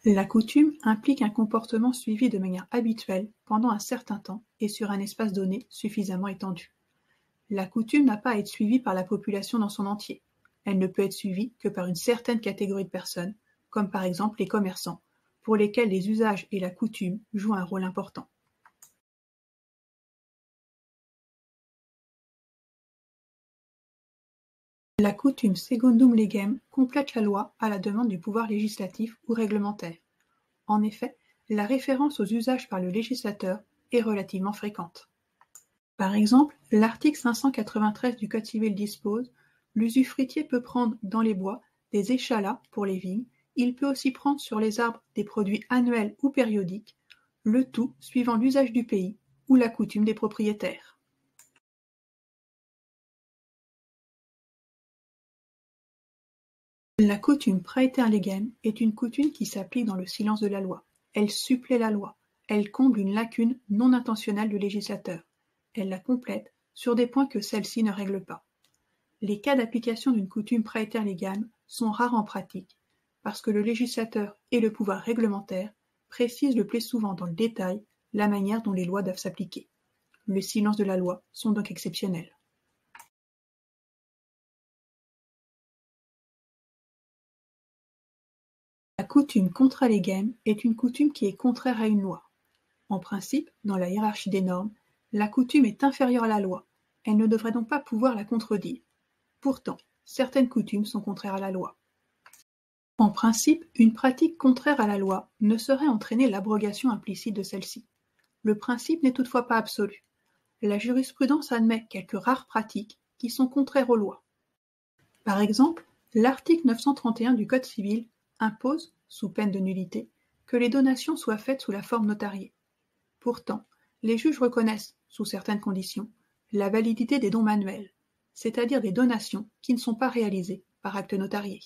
La coutume implique un comportement suivi de manière habituelle pendant un certain temps et sur un espace donné suffisamment étendu. La coutume n'a pas à être suivie par la population dans son entier. Elle ne peut être suivie que par une certaine catégorie de personnes, comme par exemple les commerçants, pour lesquels les usages et la coutume jouent un rôle important. La coutume secundum legem complète la loi à la demande du pouvoir législatif ou réglementaire. En effet, la référence aux usages par le législateur est relativement fréquente. Par exemple, l'article 593 du Code civil dispose: l'usufruitier peut prendre dans les bois des échalas pour les vignes, il peut aussi prendre sur les arbres des produits annuels ou périodiques, le tout suivant l'usage du pays ou la coutume des propriétaires. La coutume praeter legem est une coutume qui s'applique dans le silence de la loi. Elle supplée la loi. Elle comble une lacune non intentionnelle du législateur. Elle la complète sur des points que celle-ci ne règle pas. Les cas d'application d'une coutume praeter legem sont rares en pratique, parce que le législateur et le pouvoir réglementaire précisent le plus souvent dans le détail la manière dont les lois doivent s'appliquer. Le silence de la loi sont donc exceptionnels. La coutume contra legem est une coutume qui est contraire à une loi. En principe, dans la hiérarchie des normes, la coutume est inférieure à la loi. Elle ne devrait donc pas pouvoir la contredire. Pourtant, certaines coutumes sont contraires à la loi. En principe, une pratique contraire à la loi ne saurait entraîner l'abrogation implicite de celle-ci. Le principe n'est toutefois pas absolu. La jurisprudence admet quelques rares pratiques qui sont contraires aux lois. Par exemple, l'article 931 du Code civil impose, sous peine de nullité, que les donations soient faites sous la forme notariée. Pourtant, les juges reconnaissent, sous certaines conditions, la validité des dons manuels, c'est-à-dire des donations qui ne sont pas réalisées par acte notarié.